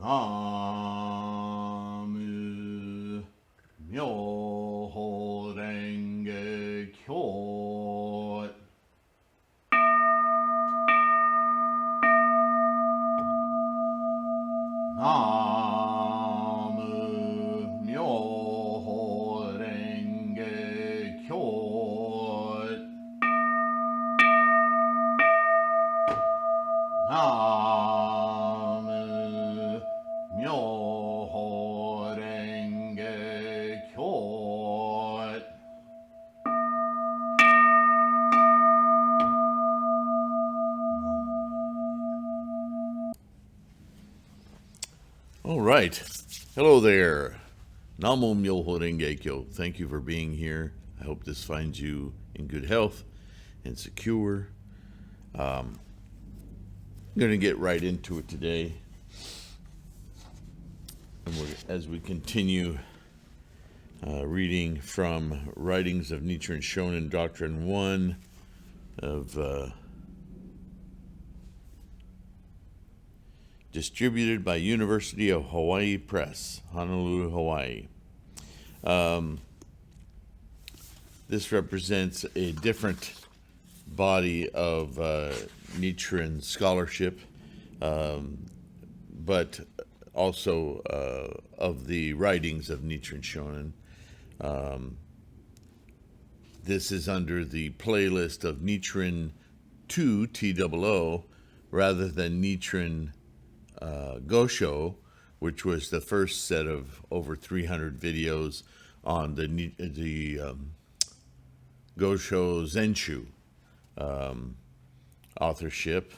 Namu Myoho Renge Kyo. Namu Myoho Renge Kyo. Namu Myoho Renge Kyo. All right. Hello there. Namo Myoho Renge Kyo. Thank you for being here. I hope this finds you in good health and secure. I'm going to get right into it today. And as we continue reading from Writings of Nichiren Shonin Doctrine 1 of distributed by University of Hawaii Press, Honolulu, Hawaii. This represents a different body of Nichiren scholarship, but also of the writings of Nichiren Shonin. This is under the playlist of Nichiren 2 TOO rather than Nichiren Gosho, which was the first set of over 300 videos on the Gosho Zenshu authorship,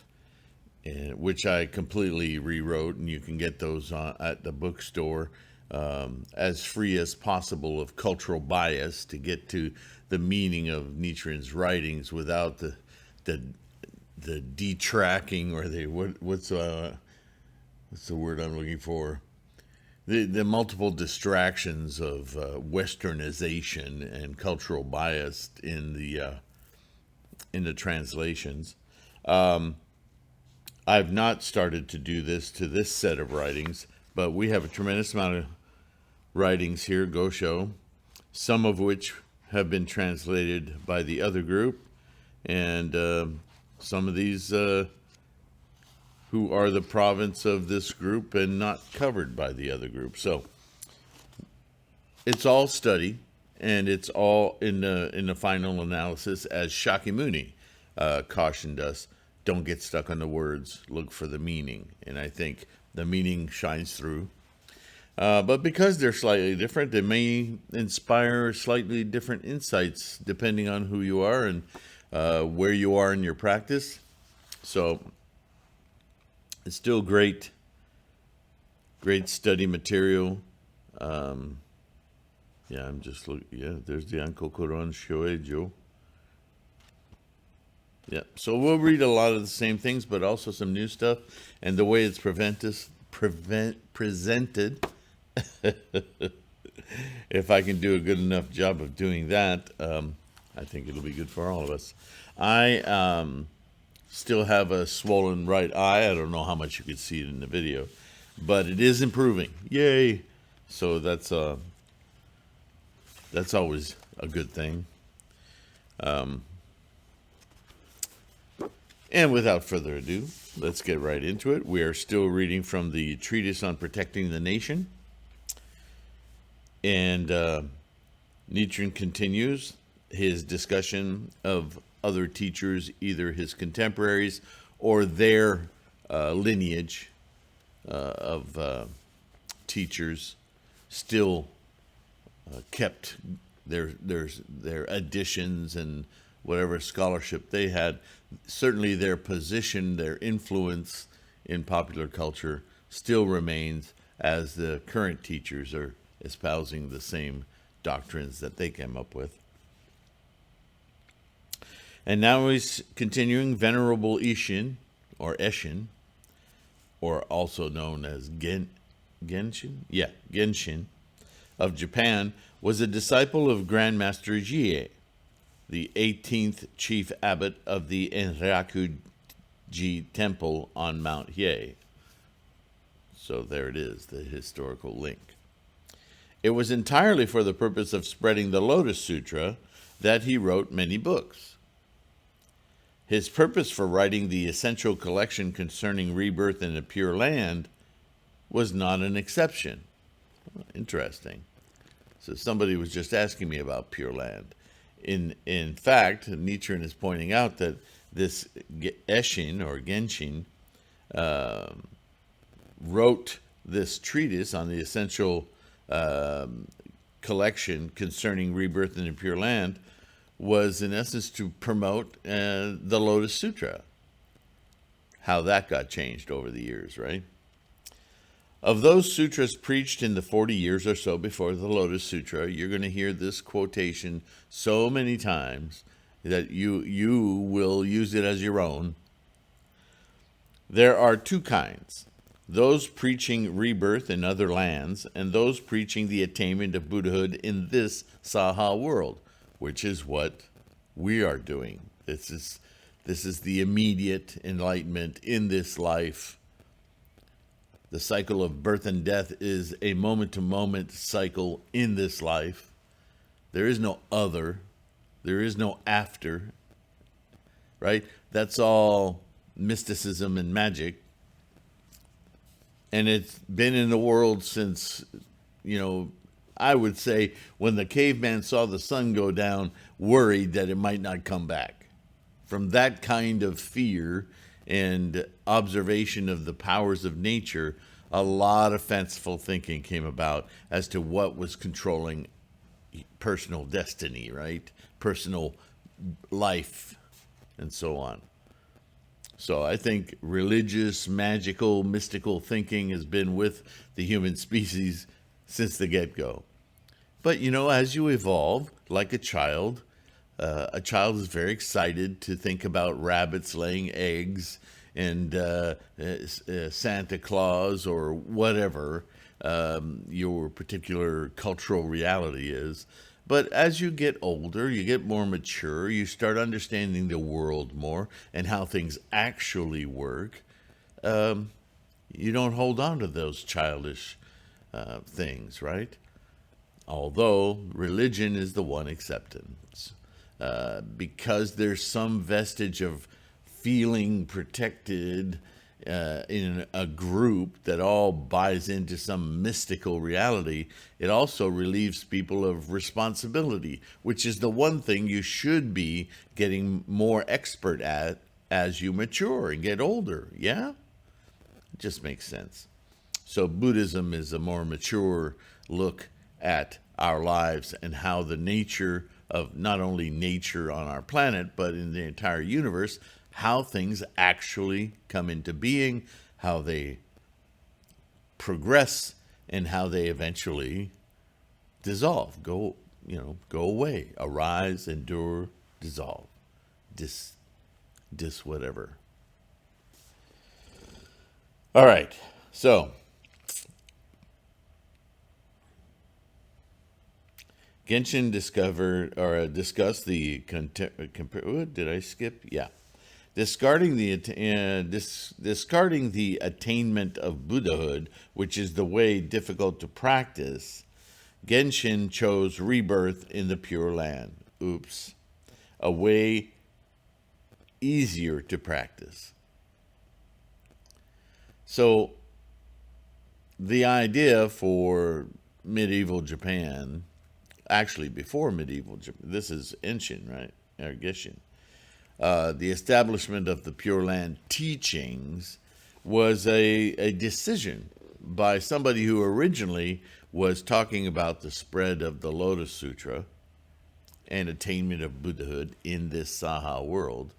and which I completely rewrote, and you can get those at the bookstore as free as possible of cultural bias to get to the meaning of Nichiren's writings without the detracking or what's the word I'm looking for? The multiple distractions of westernization and cultural bias in the translations. I've not started to do this to this set of writings, but we have a tremendous amount of writings here, Gosho, some of which have been translated by the other group, and some of these who are the province of this group and not covered by the other group. So it's all study, and it's all in the final analysis, as Shakyamuni cautioned us. Don't get stuck on the words, look for the meaning. And I think the meaning shines through. But because they're slightly different, they may inspire slightly different insights depending on who you are and where you are in your practice. So it's still great study material. I'm just looking. Yeah, there's the Ankokoron Shoejo. Yeah, so we'll read a lot of the same things, but also some new stuff. And the way it's presented, if I can do a good enough job of doing that, I think it'll be good for all of us. I still have a swollen right eye. I don't know how much you could see it in the video, but it is improving. Yay! So that's always a good thing. And without further ado, let's get right into it. We are still reading from the Treatise on Protecting the Nation. And Nichiren continues his discussion of other teachers, either his contemporaries or their lineage of teachers, still kept their additions and whatever scholarship they had. Certainly their position, their influence in popular culture still remains, as the current teachers are espousing the same doctrines that they came up with. And now he's continuing. Venerable Ishin, or Eshin, or also known as Genshin? Yeah, Genshin, of Japan, was a disciple of Grandmaster Jie, the 18th chief abbot of the Enryaku-ji temple on Mount Hiei. So there it is, the historical link. It was entirely for the purpose of spreading the Lotus Sutra that he wrote many books. His purpose for writing the essential collection concerning rebirth in a Pure Land was not an exception. Interesting. So somebody was just asking me about Pure Land. In fact, Nichiren is pointing out that this Eshin or Genshin wrote this treatise on the essential collection concerning rebirth in the Pure Land was in essence to promote the Lotus Sutra. How that got changed over the years, right? Of those sutras preached in the 40 years or so before the Lotus Sutra, you're going to hear this quotation so many times that you will use it as your own. There are two kinds: those preaching rebirth in other lands, and those preaching the attainment of Buddhahood in this Saha world, which is what we are doing. This is the immediate enlightenment in this life. The cycle of birth and death is a moment-to-moment cycle in this life. There is no other. There is no after. Right? That's all mysticism and magic. And it's been in the world since, I would say when the caveman saw the sun go down, worried that it might not come back. From that kind of fear and observation of the powers of nature, a lot of fanciful thinking came about as to what was controlling personal destiny, right? Personal life, and so on. So I think religious, magical, mystical thinking has been with the human species since the get-go. But, as you evolve, like a child is very excited to think about rabbits laying eggs and Santa Claus or whatever your particular cultural reality is. But as you get older, you get more mature, you start understanding the world more and how things actually work. You don't hold on to those childish things, right? Although religion is the one acceptance. Because there's some vestige of feeling protected in a group that all buys into some mystical reality, it also relieves people of responsibility, which is the one thing you should be getting more expert at as you mature and get older. Yeah? It just makes sense. So Buddhism is a more mature look at our lives and how the nature of not only nature on our planet, but in the entire universe, how things actually come into being, how they progress, and how they eventually dissolve, go away, arise, endure, dissolve, dis whatever. All right, so Genshin discussed the did I skip? Yeah. Discarding the attainment of Buddhahood, which is the way difficult to practice, Genshin chose rebirth in the Pure Land. Oops. A way easier to practice. So the idea for medieval Japan, actually before medieval Japan, this is Enshin, right? Or Genshin. The establishment of the Pure Land teachings was a decision by somebody who originally was talking about the spread of the Lotus Sutra and attainment of Buddhahood in this Saha world.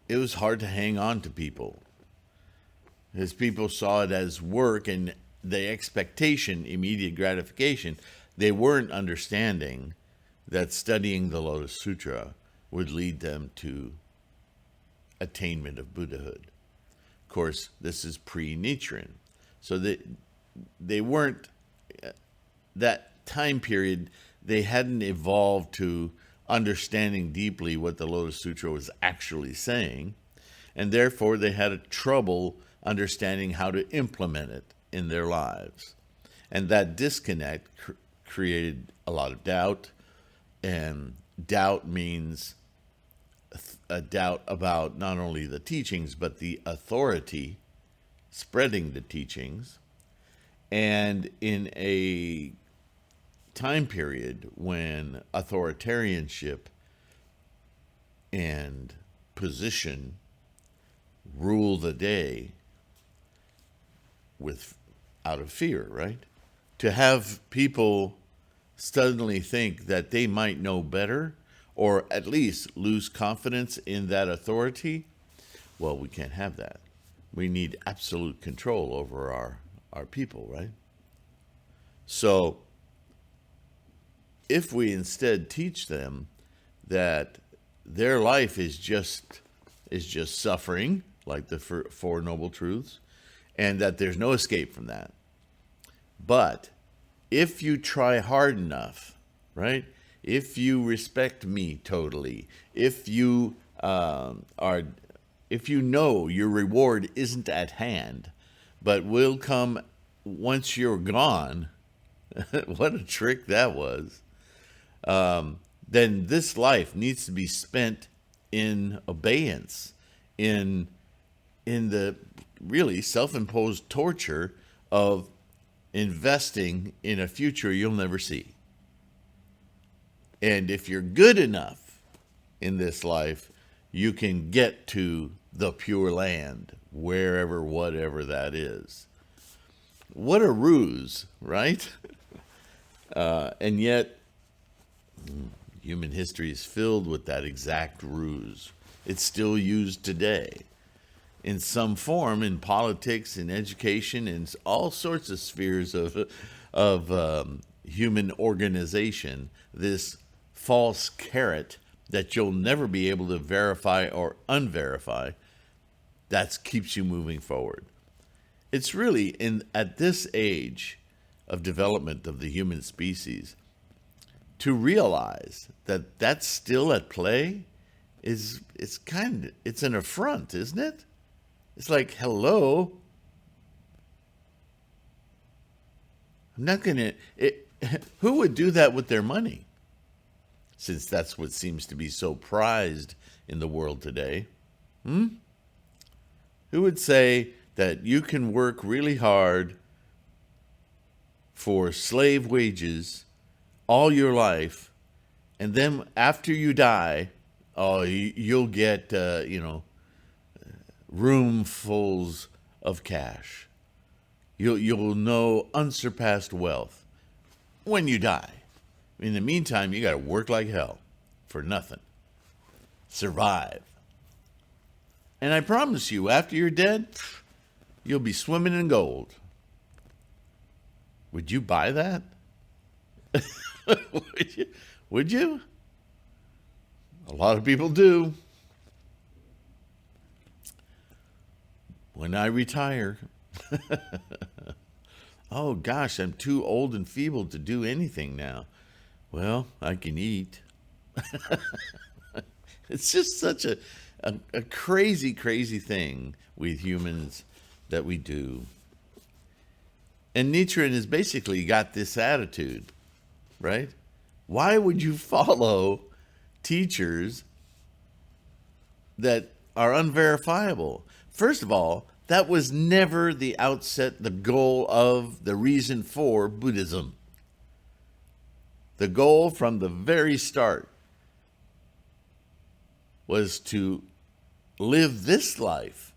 It was hard to hang on to people, as people saw it as work and the expectation, immediate gratification. They weren't understanding that studying the Lotus Sutra would lead them to attainment of Buddhahood. Of course, this is pre-Nichiren. So they weren't, that time period, they hadn't evolved to understanding deeply what the Lotus Sutra was actually saying. and therefore they had a trouble understanding how to implement it in their lives. And that disconnect created a lot of doubt, and doubt means a doubt about not only the teachings, but the authority spreading the teachings. And in a time period when authoritarianship and position rule the day out of fear, right? To have people suddenly think that they might know better, or at least lose confidence in that authority, well, we can't have that. We need absolute control over our people, right? So if we instead teach them that their life is just suffering, like the Four Noble Truths, and that there's no escape from that. But if you try hard enough, right? If you respect me totally, if you if you know your reward isn't at hand, but will come once you're gone, what a trick that was. Then this life needs to be spent in abeyance, in the really self-imposed torture of investing in a future you'll never see. And if you're good enough in this life, you can get to the Pure Land, wherever, whatever that is. What a ruse, right? And yet, human history is filled with that exact ruse. It's still used today in some form, in politics, in education, in all sorts of spheres of human organization. This false carrot that you'll never be able to verify or unverify, that keeps you moving forward. It's really at this age of development of the human species, to realize that that's still at play it's an affront, isn't it? It's like, hello, I'm not gonna. Who would do that with their money? Since that's what seems to be so prized in the world today. Who would say that you can work really hard for slave wages all your life, and then after you die, you'll get, roomfuls of cash. You'll know unsurpassed wealth when you die. In the meantime, you got to work like hell for nothing. Survive. And I promise you, after you're dead, you'll be swimming in gold. Would you buy that? Would you? A lot of people do. When I retire, oh gosh, I'm too old and feeble to do anything now. Well, I can eat. It's just such a crazy, crazy thing with humans that we do. And Nichiren has basically got this attitude, right? Why would you follow teachers that are unverifiable? First of all, that was never the outset, the goal of, the reason for Buddhism. The goal from the very start was to live this life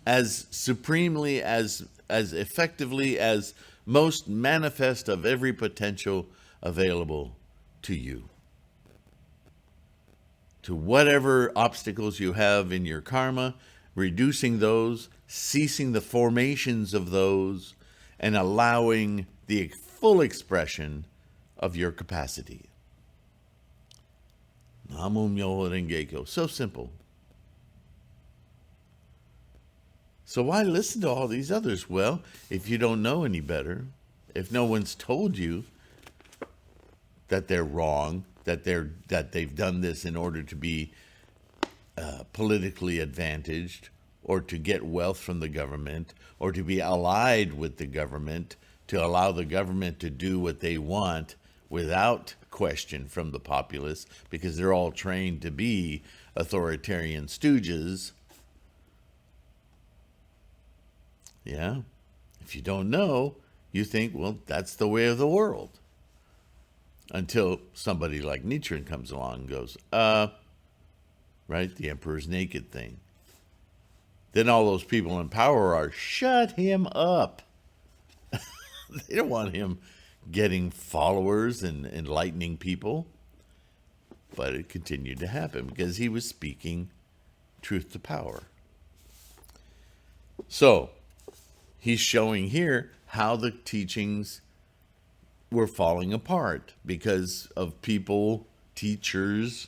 as supremely, as effectively, as most manifest of every potential available to you. To whatever obstacles you have in your karma, reducing those, ceasing the formations of those, and allowing the full expression of your capacity. Namo Myoho Renge Kyo. So simple. So why listen to all these others? Well, if you don't know any better, if no one's told you that they're wrong, that they've done this in order to be politically advantaged, or to get wealth from the government, or to be allied with the government, to allow the government to do what they want without question from the populace, because they're all trained to be authoritarian stooges. Yeah. If you don't know, you think, well, that's the way of the world. Until somebody like Nietzsche comes along and goes, right, the emperor's naked thing. Then all those people in power are, shut him up. They don't want him getting followers and enlightening people. But it continued to happen because he was speaking truth to power. So, he's showing here how the teachings were falling apart because of people, teachers,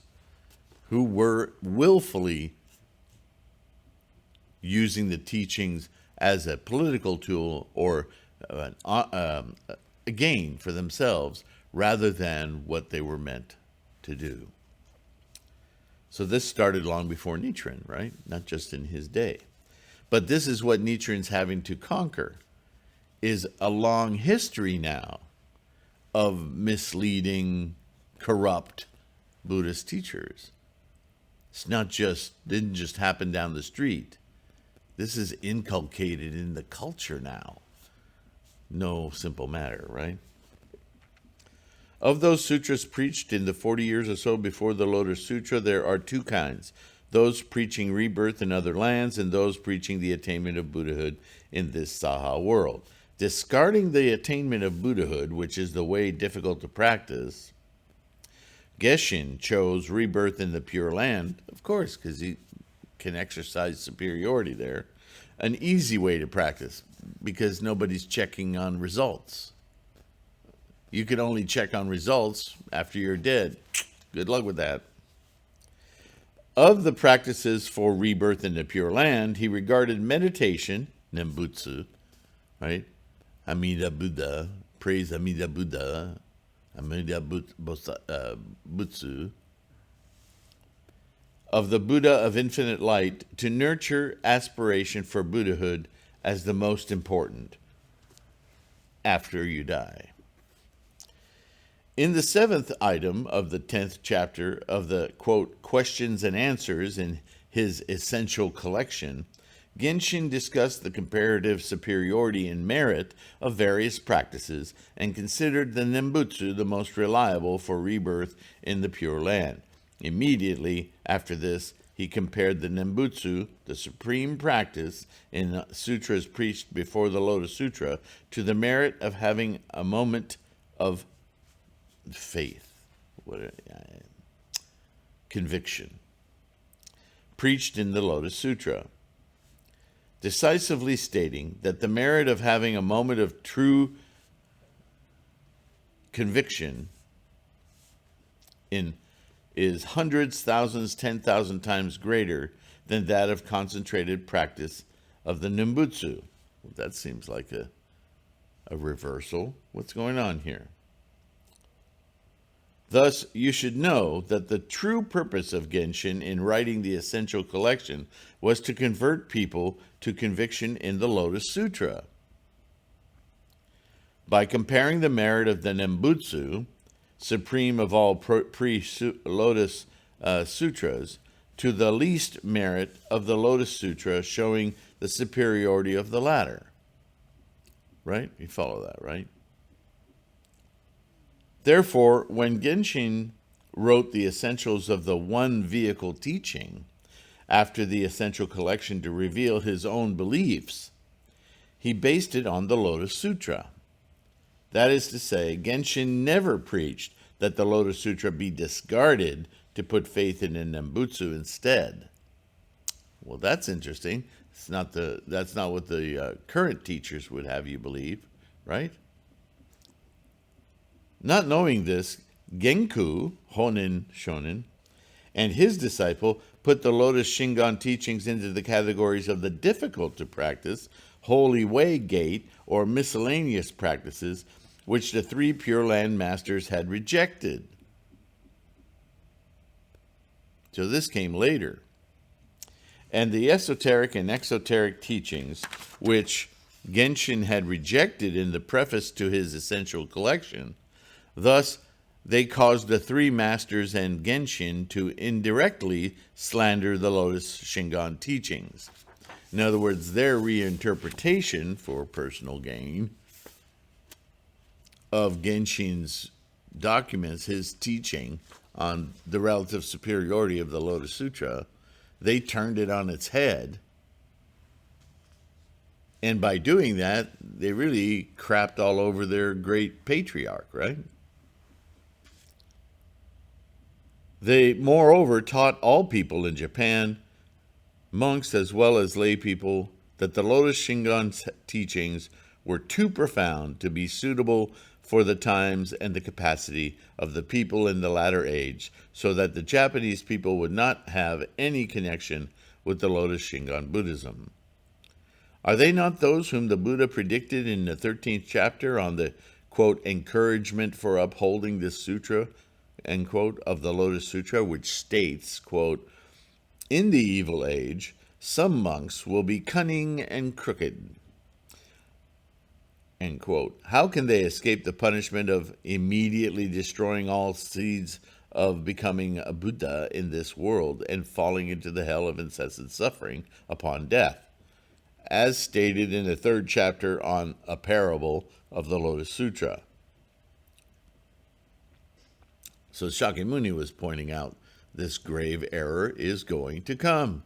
who were willfully using the teachings as a political tool or a gain for themselves rather than what they were meant to do. So this started long before Nietzsche, right? Not just in his day. But this is what Nietzsche's having to conquer, is a long history now of misleading, corrupt Buddhist teachers. It's not just, didn't just happen down the street. This is inculcated in the culture now. No simple matter, right? Of those sutras preached in the 40 years or so before the Lotus Sutra, there are two kinds. Those preaching rebirth in other lands and those preaching the attainment of Buddhahood in this Saha world. Discarding the attainment of Buddhahood, which is the way difficult to practice, Geshin chose rebirth in the Pure Land, of course, because he can exercise superiority there, an easy way to practice, because nobody's checking on results. You can only check on results after you're dead. Good luck with that. Of the practices for rebirth in the Pure Land, he regarded meditation, Nembutsu, right? Amida Buddha, praise Amida Buddha, Amida Butsu, of the Buddha of infinite light, to nurture aspiration for Buddhahood as the most important after you die. In the 7th item of the 10th chapter of the, quote, questions and answers in his essential collection, Genshin discussed the comparative superiority in merit of various practices and considered the Nembutsu the most reliable for rebirth in the Pure Land. Immediately after this, he compared the Nembutsu, the supreme practice in sutras preached before the Lotus Sutra, to the merit of having a moment of faith, conviction, preached in the Lotus Sutra, decisively stating that the merit of having a moment of true conviction is hundreds, thousands, 10,000 times greater than that of concentrated practice of the Nembutsu. That seems like a reversal. What's going on here? Thus, you should know that the true purpose of Genshin in writing the essential collection was to convert people to conviction in the Lotus Sutra. By comparing the merit of the Nembutsu, supreme of all pre-Lotus sutras, to the least merit of the Lotus Sutra, showing the superiority of the latter. Right? You follow that, right? Therefore, when Genshin wrote the essentials of the one vehicle teaching, after the essential collection to reveal his own beliefs, he based it on the Lotus Sutra. That is to say, Genshin never preached that the Lotus Sutra be discarded to put faith in a Nembutsu instead. Well, that's interesting. That's not what the current teachers would have you believe, right? Not knowing this, Genku, Honen Shonen, and his disciple put the Lotus Shingon teachings into the categories of the difficult to practice, holy way gate, or miscellaneous practices, which the three Pure Land masters had rejected. So this came later. and the esoteric and exoteric teachings, which Genshin had rejected in the preface to his essential collection. Thus, they caused the three masters and Genshin to indirectly slander the Lotus Shingon teachings. In other words, their reinterpretation for personal gain of Genshin's documents, his teaching on the relative superiority of the Lotus Sutra, they turned it on its head. And by doing that, they really crapped all over their great patriarch, right? They, moreover, taught all people in Japan, monks as well as lay people, that the Lotus Shingon teachings were too profound to be suitable for the times and the capacity of the people in the latter age, so that the Japanese people would not have any connection with the Lotus Shingon Buddhism. Are they not those whom the Buddha predicted in the 13th chapter on the, quote, encouragement for upholding this sutra, end quote, of the Lotus Sutra, which states, quote, in the evil age, some monks will be cunning and crooked, end quote. How can they escape the punishment of immediately destroying all seeds of becoming a Buddha in this world and falling into the hell of incessant suffering upon death, as stated in the 3rd chapter on a parable of the Lotus Sutra? So Shakyamuni was pointing out this grave error is going to come.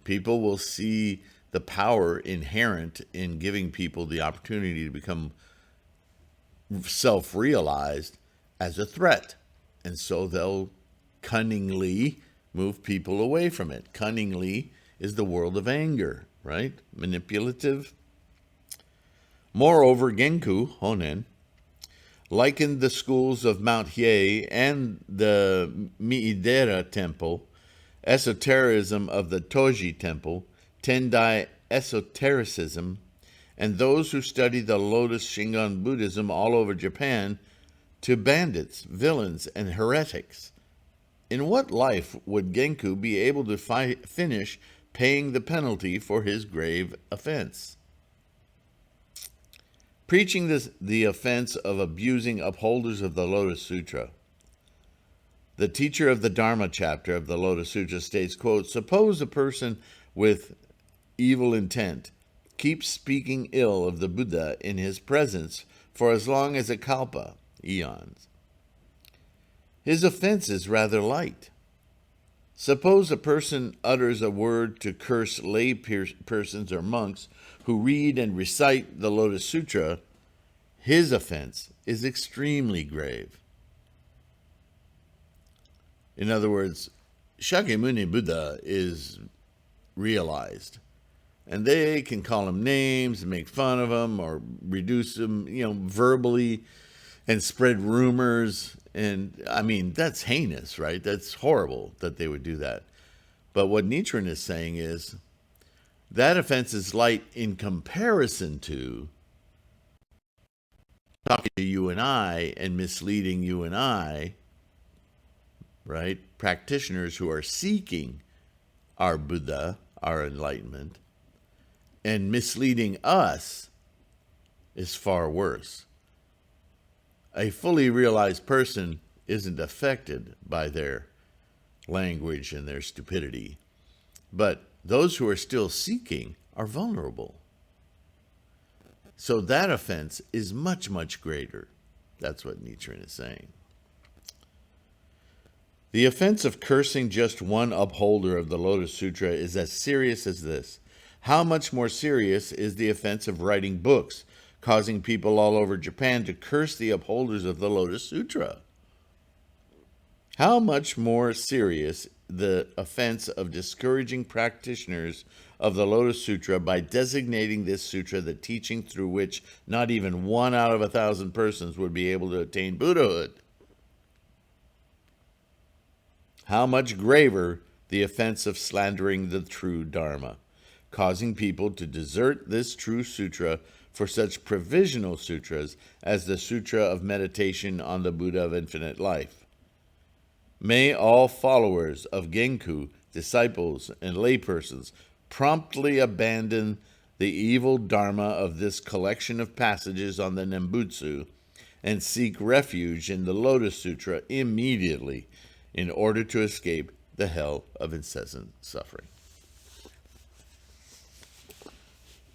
People will see the power inherent in giving people the opportunity to become self-realized as a threat. And so they'll cunningly move people away from it. Cunningly is the world of anger, right? Manipulative. Moreover, Genku, Honen, likened the schools of Mount Hiei and the Miidera temple, esotericism of the Toji temple, Tendai esotericism, and those who study the Lotus Shingon Buddhism all over Japan, to bandits, villains, and heretics. In what life would Genku be able to finish paying the penalty for his grave offense? Preaching the offense of abusing upholders of the Lotus Sutra. The teacher of the Dharma chapter of the Lotus Sutra states, quote, suppose a person with evil intent keeps speaking ill of the Buddha in his presence for as long as a kalpa, eons. His offense is rather light. Suppose a person utters a word to curse lay persons or monks who read and recite the Lotus Sutra. His offense is extremely grave. In other words, Shakyamuni Buddha is realized, and they can call him names and make fun of him or reduce him, verbally, and spread rumors. And I mean, that's heinous, right? That's horrible that they would do that. But what Nichiren is saying is that offense is light in comparison to talking to you and I and misleading you and I, right? Practitioners who are seeking our Buddha, our enlightenment, and misleading us is far worse. A fully realized person isn't affected by their language and their stupidity, but those who are still seeking are vulnerable. So that offense is much, much greater. That's what Nichiren is saying. The offense of cursing just one upholder of the Lotus Sutra is as serious as this. How much more serious is the offense of writing books, causing people all over Japan to curse the upholders of the Lotus Sutra? How much more serious the offense of discouraging practitioners of the Lotus Sutra by designating this sutra the teaching through which not even 1 out of 1,000 persons would be able to attain Buddhahood? How much graver the offense of slandering the true Dharma, causing people to desert this true sutra for such provisional sutras as the Sutra of Meditation on the Buddha of Infinite Life. May all followers of Genku disciples, and laypersons promptly abandon the evil dharma of this collection of passages on the Nembutsu and seek refuge in the Lotus Sutra immediately in order to escape the hell of incessant suffering.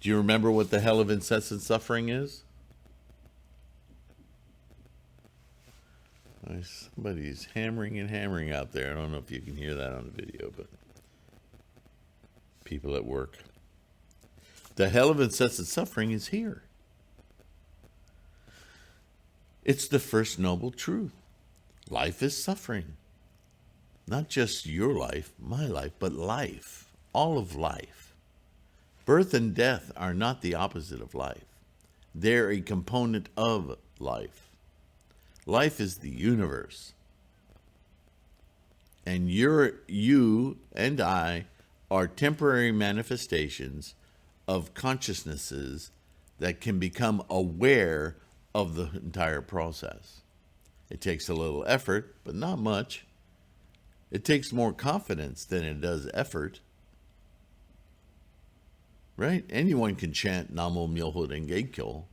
Do you remember what the hell of incessant suffering is? Somebody's hammering and hammering out there. I don't know if you can hear that on the video, but people at work. The hell of incessant suffering is here. It's the first noble truth. Life is suffering. Not just your life, my life, but life. All of life. Birth and death are not the opposite of life. They're a component of life. Life is the universe. And you and I are temporary manifestations of consciousnesses that can become aware of the entire process. It takes a little effort, but not much. It takes more confidence than it does effort. Right? Anyone can chant Namo Myoho Renge Kyo.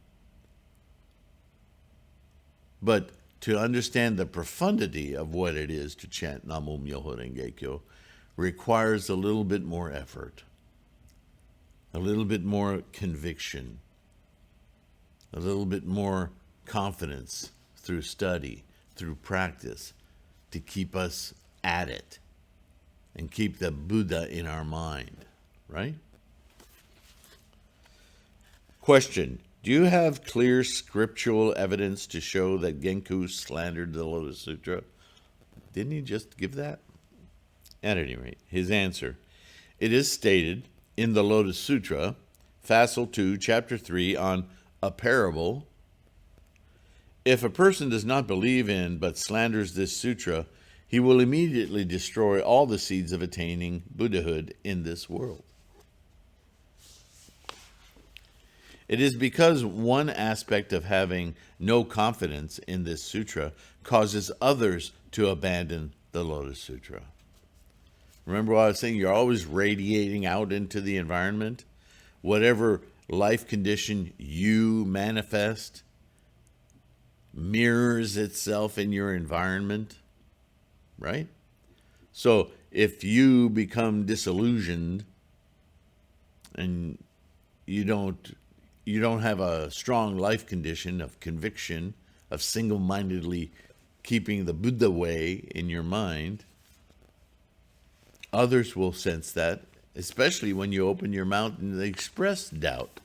But to understand the profundity of what it is to chant Namo Myoho Renge Kyo requires a little bit more effort, a little bit more conviction, a little bit more confidence through study, through practice, to keep us at it and keep the Buddha in our mind, right? Question: do you have clear scriptural evidence to show that Genku slandered the Lotus Sutra? Didn't he just give that? At any rate, his answer: it is stated in the Lotus Sutra, Facile 2, Chapter 3, on a parable. If a person does not believe in but slanders this sutra, he will immediately destroy all the seeds of attaining Buddhahood in this world. It is because one aspect of having no confidence in this sutra causes others to abandon the Lotus Sutra. Remember what I was saying? You're always radiating out into the environment. Whatever life condition you manifest mirrors itself in your environment, right? So if you become disillusioned and you don't have a strong life condition of conviction, of single-mindedly keeping the Buddha way in your mind, others will sense that, especially when you open your mouth and express doubt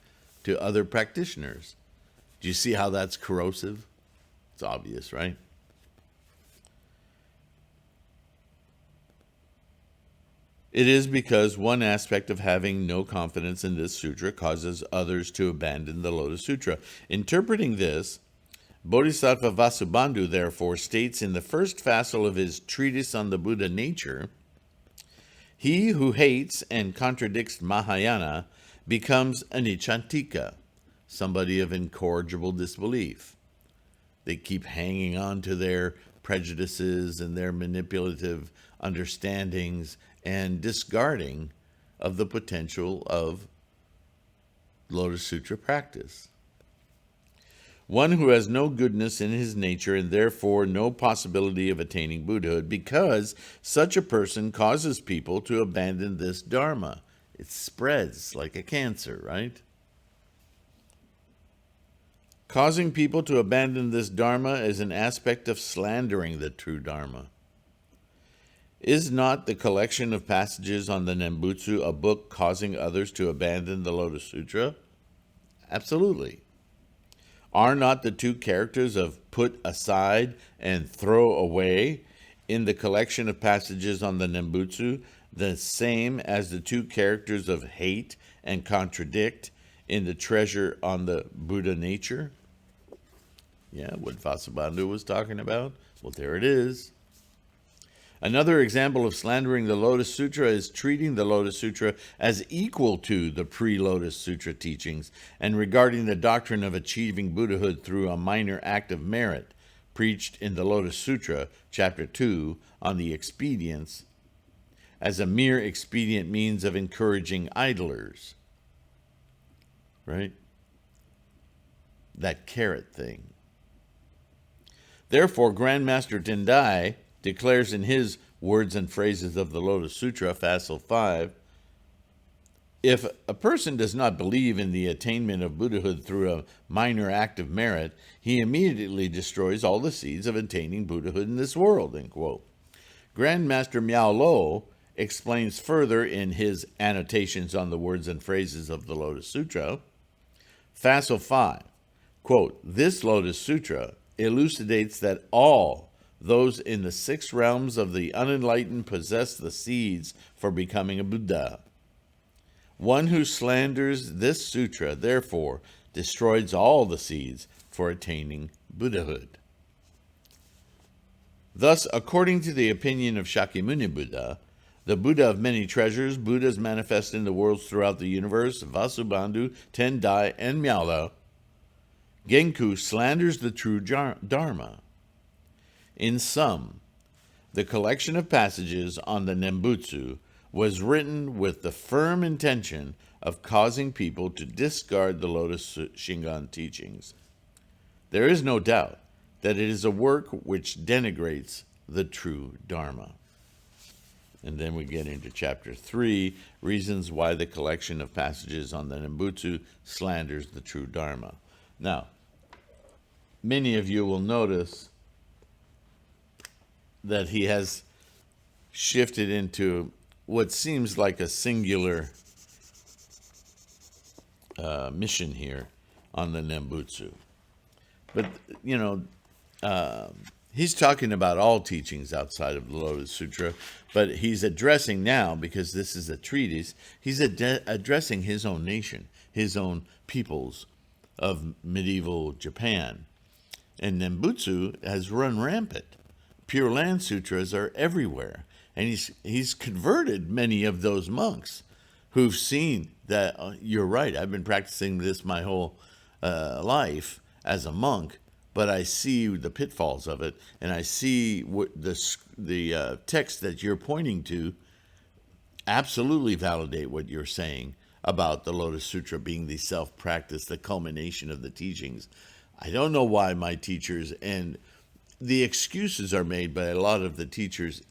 to other practitioners. Do you see how that's corrosive? It's obvious, right? It is because one aspect of having no confidence in this sutra causes others to abandon the Lotus Sutra. Interpreting this, Bodhisattva Vasubandhu therefore states in the first facile of his Treatise on the Buddha nature, he who hates and contradicts Mahayana becomes a Nichantika, somebody of incorrigible disbelief. They keep hanging on to their prejudices and their manipulative understandings and discarding of the potential of Lotus Sutra practice. One who has no goodness in his nature and therefore no possibility of attaining Buddhahood, because such a person causes people to abandon this Dharma. It spreads like a cancer, right? Causing people to abandon this Dharma is an aspect of slandering the true Dharma. Is not the collection of passages on the Nembutsu a book causing others to abandon the Lotus Sutra? Absolutely. Are not the two characters of put aside and throw away in the collection of passages on the Nembutsu the same as the two characters of hate and contradict in the treasure on the Buddha nature? Yeah, what Vasubandhu was talking about. Well, there it is. Another example of slandering the Lotus Sutra is treating the Lotus Sutra as equal to the pre-Lotus Sutra teachings and regarding the doctrine of achieving Buddhahood through a minor act of merit preached in the Lotus Sutra, Chapter 2, on the expedience, as a mere expedient means of encouraging idlers. Right? That carrot thing. Therefore, Grandmaster Tendai declares in his Words and Phrases of the Lotus Sutra, Facile 5, if a person does not believe in the attainment of Buddhahood through a minor act of merit, he immediately destroys all the seeds of attaining Buddhahood in this world, end quote. Grandmaster Miao Lo explains further in his Annotations on the Words and Phrases of the Lotus Sutra, Facile 5, quote, this Lotus Sutra elucidates that all those in the 6 realms of the unenlightened possess the seeds for becoming a Buddha. One who slanders this sutra, therefore, destroys all the seeds for attaining Buddhahood. Thus, according to the opinion of Shakyamuni Buddha, the Buddha of many treasures, Buddhas manifest in the worlds throughout the universe, Vasubandhu, Tendai, and Miao, Genku slanders the true Dharma. In sum, the collection of passages on the Nembutsu was written with the firm intention of causing people to discard the Lotus Shingon teachings. There is no doubt that it is a work which denigrates the true Dharma. And then we get into chapter 3, reasons why the collection of passages on the Nembutsu slanders the true Dharma. Now, many of you will notice that he has shifted into what seems like a singular mission here on the Nembutsu. But, he's talking about all teachings outside of the Lotus Sutra, but he's addressing now, because this is a treatise, he's addressing his own nation, his own peoples of medieval Japan. And Nembutsu has run rampant. Pure Land Sutras are everywhere. And he's converted many of those monks who've seen that, you're right, I've been practicing this my whole life as a monk, but I see the pitfalls of it, and I see what the text that you're pointing to absolutely validate what you're saying about the Lotus Sutra being the self-practice, the culmination of the teachings. I don't know why my teachers, and the excuses are made by a lot of the teachers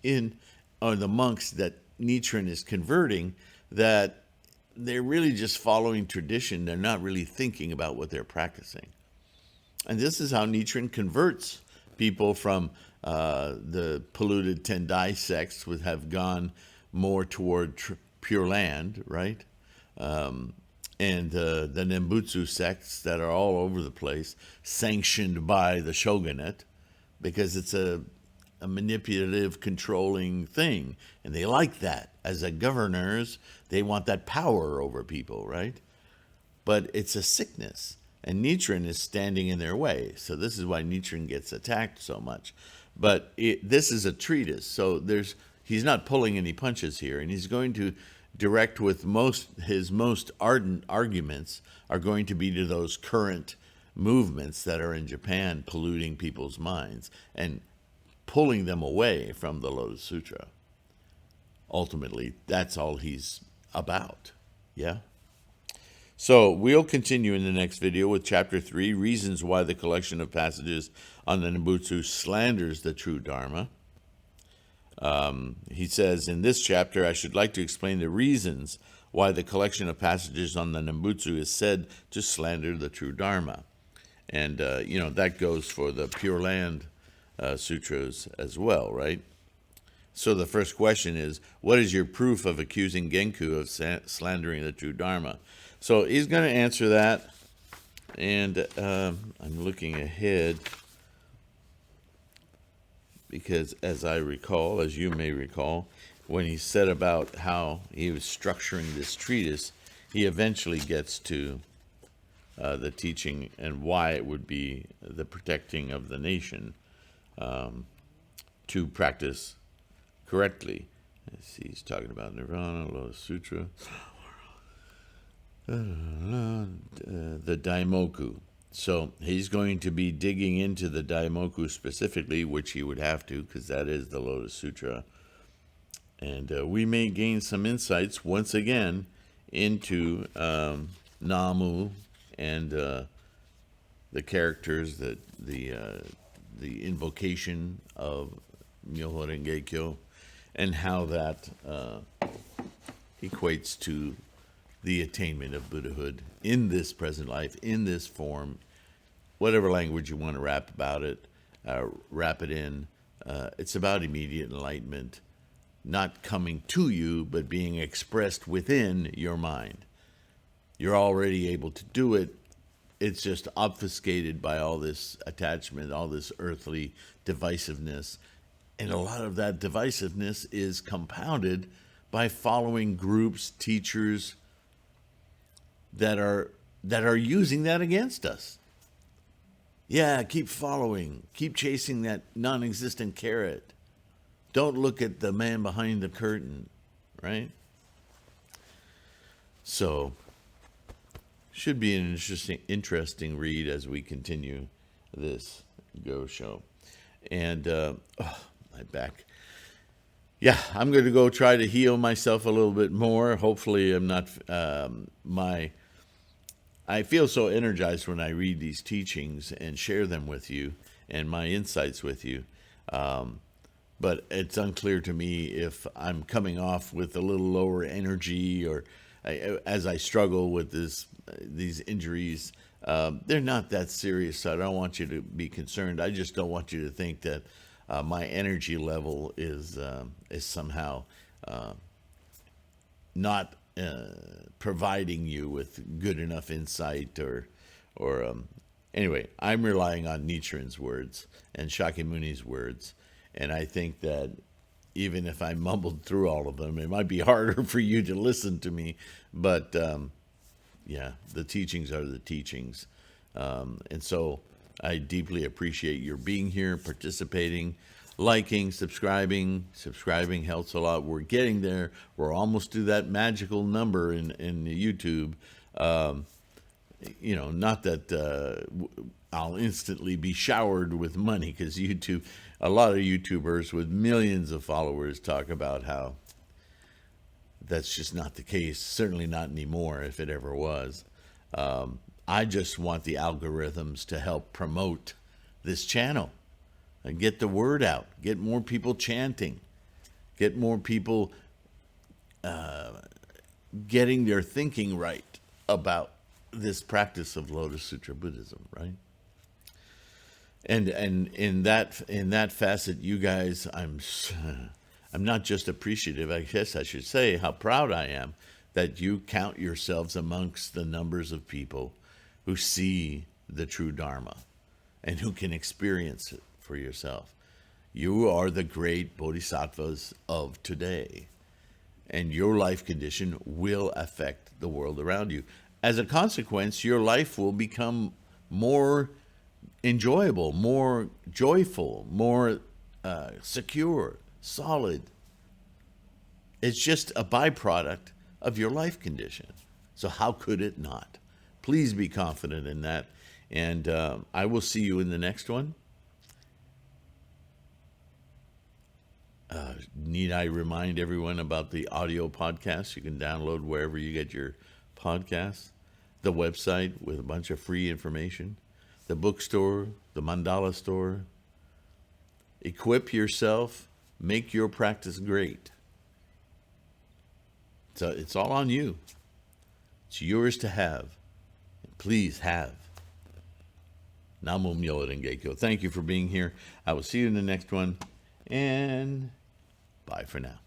or the monks that Nichiren is converting, that they're really just following tradition. They're not really thinking about what they're practicing. And this is how Nichiren converts people from the polluted Tendai sects, which have gone more toward Pure Land, right? And the Nembutsu sects that are all over the place, sanctioned by the shogunate, because it's a manipulative, controlling thing. And they like that. As a governors, they want that power over people, right? But it's a sickness. And Nichiren is standing in their way. So this is why Nichiren gets attacked so much. But this is a treatise. So he's not pulling any punches here. And he's going to direct with his most ardent arguments are going to be to those current movements that are in Japan polluting people's minds and pulling them away from the Lotus Sutra. Ultimately, that's all he's about. Yeah? So we'll continue in the next video with chapter 3, reasons why the collection of passages on the Nembutsu slanders the true Dharma. He says, in this chapter, I should like to explain the reasons why the collection of passages on the Nembutsu is said to slander the true Dharma. And, that goes for the Pure Land sutras as well, right? So the first question is, what is your proof of accusing Genku of slandering the true Dharma? So he's going to answer that, and I'm looking ahead, because as you may recall, when he said about how he was structuring this treatise, he eventually gets to the teaching and why it would be the protecting of the nation to practice correctly. Let's see, he's talking about Nirvana, Lotus Sutra, the Daimoku. So he's going to be digging into the Daimoku specifically, which he would have to, because that is the Lotus Sutra. And we may gain some insights once again into Namu and the characters, that the invocation of Myoho Renge Kyo, and how that equates to the attainment of Buddhahood in this present life, in this form, whatever language you want to wrap it in. It's about immediate enlightenment, not coming to you, but being expressed within your mind. You're already able to do it. It's just obfuscated by all this attachment, all this earthly divisiveness. And a lot of that divisiveness is compounded by following groups, teachers that are using that against us. Yeah, keep following. Keep chasing that non-existent carrot. Don't look at the man behind the curtain, right? So, should be an interesting read as we continue this Gosho. And, my back. Yeah, I'm going to go try to heal myself a little bit more. Hopefully I'm not, I feel so energized when I read these teachings and share them with you and my insights with you. But it's unclear to me if I'm coming off with a little lower energy, or as I struggle with these injuries. They're not that serious, so I don't want you to be concerned. I just don't want you to think that my energy level is somehow not providing you with good enough insight, or anyway. I'm relying on Nichiren's words and Shakyamuni's words, and I think that even if I mumbled through all of them, it might be harder for you to listen to me. But yeah, the teachings are the teachings, and so I deeply appreciate your being here, participating, liking, subscribing. Subscribing helps a lot. We're getting there. We're almost to that magical number in YouTube. Not that I'll instantly be showered with money, because a lot of YouTubers with millions of followers talk about how that's just not the case. Certainly not anymore, if it ever was. I just want the algorithms to help promote this channel and get the word out, get more people chanting, get more people getting their thinking right about this practice of Lotus Sutra Buddhism, right? And in that facet, you guys, I'm not just appreciative, I guess I should say how proud I am that you count yourselves amongst the numbers of people who see the true Dharma and who can experience it for yourself. You are the great bodhisattvas of today, and your life condition will affect the world around you. As a consequence, your life will become more enjoyable, more joyful, more secure, solid. It's just a byproduct of your life condition. So how could it not? Please be confident in that. And I will see you in the next one. Need I remind everyone about the audio podcast you can download wherever you get your podcasts, the website with a bunch of free information, the bookstore, the mandala store. Equip yourself, make your practice great. So it's all on you. It's yours to have. Please have. Namo Myoho Renge Kyo. Thank you for being here. I will see you in the next one, and bye for now.